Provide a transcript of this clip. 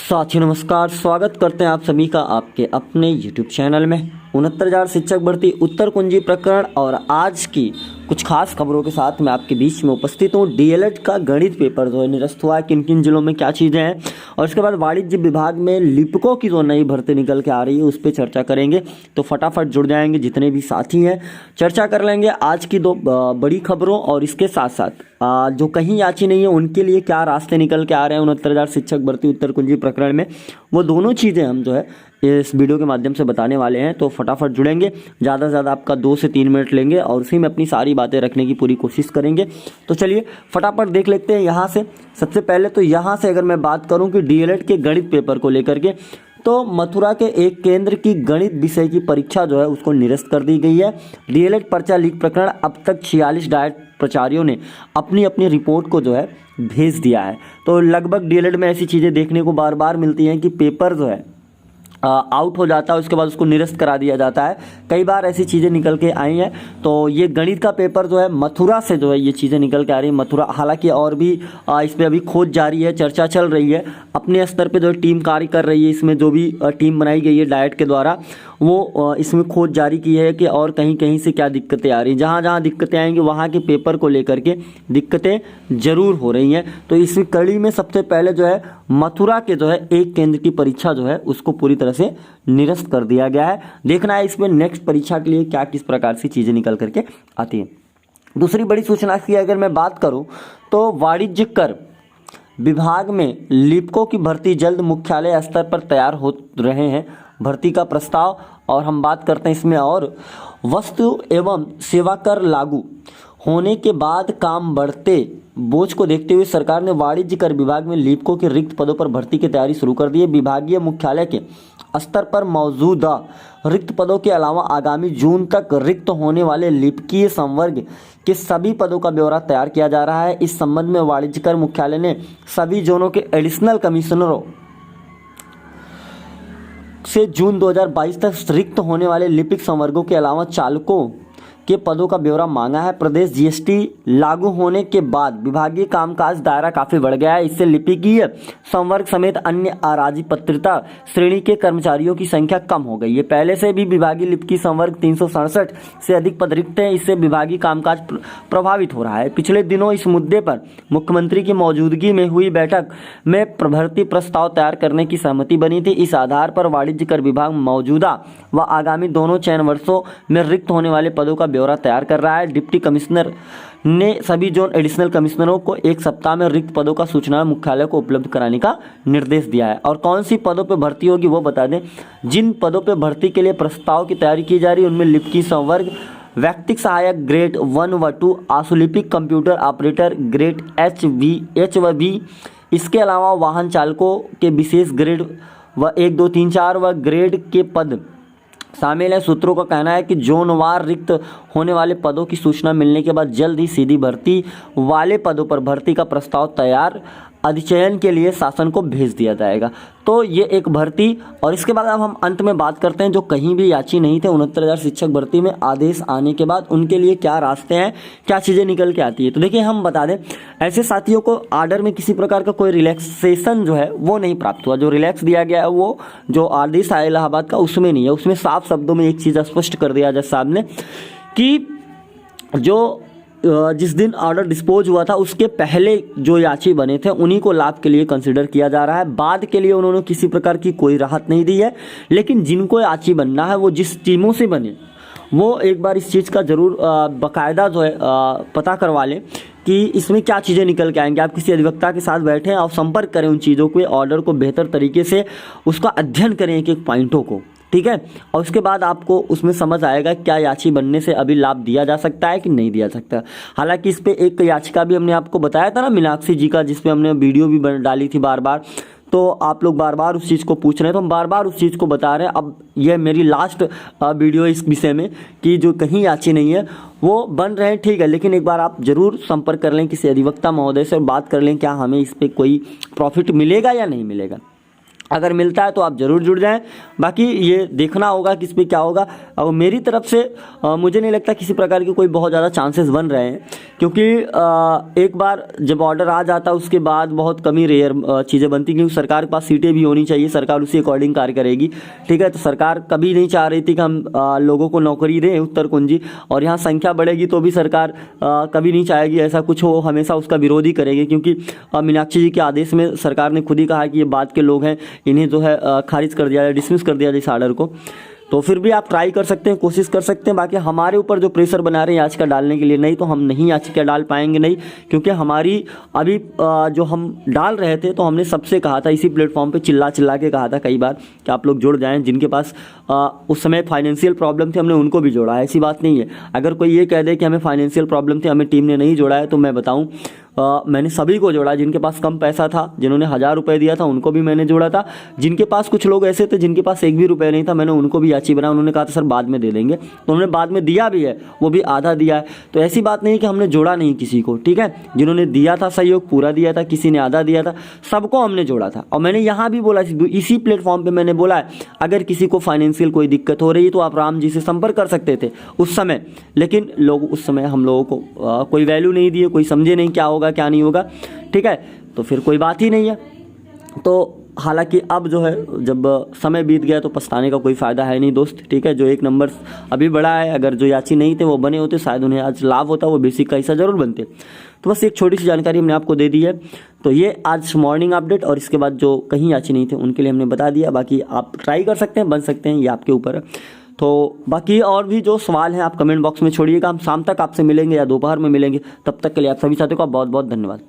साथियों नमस्कार, स्वागत करते हैं आप सभी का आपके अपने YouTube चैनल में 69,000 शिक्षक भर्ती उत्तर कुंजी प्रकरण। और आज की कुछ खास खबरों के साथ मैं आपके बीच में उपस्थित हूँ। डीएलएड का गणित पेपर जो है निरस्त हुआ है, किन किन जिलों में क्या चीज़ें हैं, और इसके बाद वाणिज्य विभाग में लिपिकों की जो नई भर्ती निकल के आ रही है उस पर चर्चा करेंगे। तो फटाफट जुड़ जाएंगे जितने भी साथी हैं, चर्चा कर लेंगे आज की दो बड़ी खबरों और इसके साथ साथ जो कहीं याची नहीं है उनके लिए क्या रास्ते निकल के आ रहे हैं 69,000 शिक्षक भर्ती उत्तर कुंजी प्रकरण में, वो दोनों चीज़ें हम जो है इस वीडियो के माध्यम से बताने वाले हैं। तो फटाफट जुड़ेंगे, ज़्यादा से ज़्यादा आपका 2 से 3 मिनट लेंगे और उसी में अपनी सारी बातें रखने की पूरी कोशिश करेंगे। तो चलिए फटाफट देख लेते हैं यहाँ से। सबसे पहले तो यहाँ से अगर मैं बात करूँ कि डीएलएड के गणित पेपर को लेकर के, तो मथुरा के एक केंद्र की गणित विषय की परीक्षा जो है उसको निरस्त कर दी गई है। डीएलएड पर्चा लीक प्रकरण, अब तक 46 डायट प्राचार्यों ने अपनी अपनी रिपोर्ट को जो है भेज दिया है। तो लगभग डीएलएड में ऐसी चीज़ें देखने को बार बार मिलती हैं कि पेपर जो है आउट हो जाता है, उसके बाद उसको निरस्त करा दिया जाता है। कई बार ऐसी चीज़ें निकल के आई हैं। तो ये गणित का पेपर जो है मथुरा से जो है ये चीज़ें निकल के आ रही है। मथुरा, हालांकि और भी इस पर अभी खोज जारी है, चर्चा चल रही है। अपने स्तर पे जो टीम कार्य कर रही है, इसमें जो भी टीम बनाई गई है डाइट के द्वारा, वो इसमें खोज जारी की है कि और कहीं कहीं से क्या दिक्कतें आ रही हैं। जहाँ जहाँ दिक्कतें आएंगी वहाँ के पेपर को लेकर के दिक्कतें ज़रूर हो रही हैं। तो इस कड़ी में सबसे पहले जो है मथुरा के जो है एक केंद्र की परीक्षा जो है उसको पूरी तरह से निरस्त कर दिया गया है। देखना है इसमें नेक्स्ट परीक्षा के लिए क्या किस प्रकार से चीज़ें निकल करके आती हैं। दूसरी बड़ी सूचना की अगर मैं बात करूं तो वाणिज्य कर विभाग में लिपिकों की भर्ती जल्द मुख्यालय स्तर पर तैयार हो रहे हैं भर्ती का प्रस्ताव। और हम बात करते हैं इसमें, और वस्तु एवं सेवा कर लागू होने के बाद काम बढ़ते बोझ को देखते हुए सरकार ने वाणिज्य कर विभाग में लिपिकों के रिक्त पदों पर भर्ती की तैयारी शुरू कर दी है। विभागीय मुख्यालय के स्तर पर मौजूदा रिक्त पदों के अलावा आगामी जून तक रिक्त होने वाले लिपिकीय संवर्ग के सभी पदों का ब्यौरा तैयार किया जा रहा है। इस संबंध में वाणिज्य कर मुख्यालय ने सभी जोनों के एडिशनल कमिश्नरों से जून 2022 तक रिक्त होने वाले लिपिक संवर्गों के अलावा चालकों के पदों का ब्यौरा मांगा है। प्रदेश जीएसटी लागू होने के बाद विभागीय कामकाज दायरा काफी बढ़ गया है। इससे लिपिकीय संवर्ग समेत अन्य अराजपत्रिता श्रेणी के कर्मचारियों की संख्या कम हो गई है। पहले से भी विभागीय लिपिकीय संवर्ग 367 से अधिक पद रिक्त हैं। इससे विभागीय कामकाज प्रभावित हो रहा है। पिछले दिनों इस मुद्दे पर मुख्यमंत्री की मौजूदगी में हुई बैठक में भर्ती प्रस्ताव तैयार करने की सहमति बनी थी। इस आधार पर वाणिज्य कर विभाग मौजूदा व आगामी दोनों चयन वर्षों में रिक्त होने वाले पदों का ब्यौरा तैयार कर रहा है। डिप्टी कमिश्नर ने सभी जोन एडिशनल कमिश्नरों को 1 सप्ताह में रिक्त पदों का सूचना मुख्यालय को उपलब्ध कराने का निर्देश दिया है। और कौन सी पदों पर भर्ती होगी वो बता दें। जिन पदों पर भर्ती के लिए प्रस्ताव की तैयारी की जा रही है उनमें लिपिकीय संवर्ग, व्यक्तिक सहायक ग्रेड 1 व 2, आशुलिपिक, कंप्यूटर ऑपरेटर ग्रेड एच व बी। इसके अलावा वाहन चालकों के विशेष ग्रेड व 1, 2, 3, 4 व ग्रेड के पद शामिल है। सूत्रों का कहना है कि जोनवार रिक्त होने वाले पदों की सूचना मिलने के बाद जल्द ही सीधी भर्ती वाले पदों पर भर्ती का प्रस्ताव तैयार अधिचयन के लिए शासन को भेज दिया जाएगा। तो ये एक भर्ती। और इसके बाद अब हम अंत में बात करते हैं जो कहीं भी याची नहीं थे 69,000 शिक्षक भर्ती में आदेश आने के बाद उनके लिए क्या रास्ते हैं, क्या चीज़ें निकल के आती है। तो देखिए हम बता दें, ऐसे साथियों को आर्डर में किसी प्रकार का कोई रिलैक्सेशन जो है वो नहीं प्राप्त हुआ। जो रिलैक्स दिया गया है वो जो आदेश आया इलाहाबाद का उसमें नहीं है। उसमें साफ शब्दों में एक चीज़ स्पष्ट कर दिया जज साहब ने कि जो जिस दिन ऑर्डर डिस्पोज हुआ था उसके पहले जो याची बने थे उन्हीं को लाभ के लिए कंसिडर किया जा रहा है। बाद के लिए उन्होंने किसी प्रकार की कोई राहत नहीं दी है। लेकिन जिनको याची बनना है वो जिस टीमों से बने वो एक बार इस चीज़ का ज़रूर बाकायदा जो है पता करवा लें कि इसमें क्या चीज़ें निकल के आएंगे। आप किसी अधिवक्ता के साथ बैठें और संपर्क करें उन चीज़ों को, ऑर्डर को बेहतर तरीके से उसका अध्ययन करें एक एक पॉइंटों को, ठीक है। और उसके बाद आपको उसमें समझ आएगा क्या याची बनने से अभी लाभ दिया जा सकता है कि नहीं दिया सकता। हालांकि इस पे एक याचिका भी हमने आपको बताया था ना मीनाक्षी जी का, जिसपे हमने वीडियो भी डाली थी बार बार। तो आप लोग बार बार उस चीज़ को पूछ रहे हैं तो हम बार बार उस चीज़ को बता रहे हैं। अब यह मेरी लास्ट वीडियो इस विषय में कि जो कहीं याची नहीं है वो बन रहे हैं, ठीक है। लेकिन एक बार आप ज़रूर संपर्क कर लें किसी अधिवक्ता महोदय से और बात कर लें क्या हमें इस पर कोई प्रॉफिट मिलेगा या नहीं मिलेगा। अगर मिलता है तो आप ज़रूर जुड़ जाएं। बाकी ये देखना होगा किस पे क्या होगा। और मेरी तरफ से मुझे नहीं लगता किसी प्रकार के कोई बहुत ज़्यादा चांसेस बन रहे हैं, क्योंकि एक बार जब ऑर्डर आ जाता उसके बाद बहुत कम ही रेयर चीज़ें बनती, क्योंकि सरकार के पास सीटें भी होनी चाहिए, सरकार उसी अकॉर्डिंग कार्य करेगी। ठीक है, तो सरकार कभी नहीं चाह रही थी कि हम लोगों को नौकरी दें उत्तर कुंजी, और यहाँ संख्या बढ़ेगी तो भी सरकार कभी नहीं चाहेगी ऐसा कुछ हो, हमेशा उसका विरोध ही करेगी। क्योंकि मीनाक्षी जी के आदेश में सरकार ने खुद ही कहा कि ये बात के लोग हैं, इन्हें जो है खारिज कर दिया जाए, डिसमिस कर दिया जाए इस आर्डर को। तो फिर भी आप ट्राई कर सकते हैं, कोशिश कर सकते हैं। बाकी हमारे ऊपर जो प्रेशर बना रहे हैं याचिका डालने के लिए, नहीं तो हम नहीं याचिका डाल पाएंगे, नहीं, क्योंकि हमारी अभी जो हम डाल रहे थे तो हमने सबसे कहा था, इसी प्लेटफॉर्म पे चिल्ला चिल्ला के कहा था कई बार कि आप लोग जुड़ जाएं। जिनके पास उस समय फाइनेंशियल प्रॉब्लम थी हमने उनको भी जोड़ा है, ऐसी बात नहीं है। अगर कोई ये कह दे कि हमें फाइनेंशियल प्रॉब्लम थी, हमें टीम ने नहीं जोड़ा है, तो मैं बताऊँ मैंने सभी को जोड़ा। जिनके पास कम पैसा था, जिन्होंने 1000 रुपये दिया था, उनको भी मैंने जोड़ा था। जिनके पास कुछ लोग ऐसे थे जिनके पास एक भी रुपये नहीं था, मैंने उनको भी याची बनाया। उन्होंने कहा था सर बाद में दे देंगे, तो उन्होंने बाद में दिया भी है, वो भी आधा दिया है। तो ऐसी बात नहीं कि हमने जोड़ा नहीं किसी को, ठीक है। जिन्होंने दिया था सहयोग पूरा दिया था, किसी ने आधा दिया था, सबको हमने जोड़ा था। और मैंने यहाँ भी बोला, इसी प्लेटफॉर्म पर मैंने बोला है, अगर किसी को फाइनेंशियल कोई दिक्कत हो रही है तो आप राम जी से संपर्क कर सकते थे उस समय। लेकिन लोग उस समय हम लोगों को कोई वैल्यू नहीं दिए, कोई समझे नहीं क्या होगा क्या नहीं होगा, ठीक है। तो फिर कोई बात ही नहीं है। तो हालांकि अब जो है जब समय बीत गया तो पछताने का कोई फ़ायदा है नहीं दोस्त, ठीक है। जो 1 नंबर अभी बढ़ा है, अगर जो याची नहीं थे वो बने होते शायद उन्हें आज लाभ होता, वो बेसिक का हिस्सा जरूर बनते। तो बस एक छोटी सी जानकारी हमने आपको दे दी है। तो ये आज मॉर्निंग अपडेट, और इसके बाद जो कहीं याची नहीं थे उनके लिए हमने बता दिया। बाकी आप ट्राई कर सकते हैं, बन सकते हैं, ये आपके ऊपर है। तो बाकी और भी जो सवाल हैं आप कमेंट बॉक्स में छोड़िएगा। हम शाम तक आपसे मिलेंगे या दोपहर में मिलेंगे। तब तक के लिए आप सभी साथियों का बहुत बहुत धन्यवाद।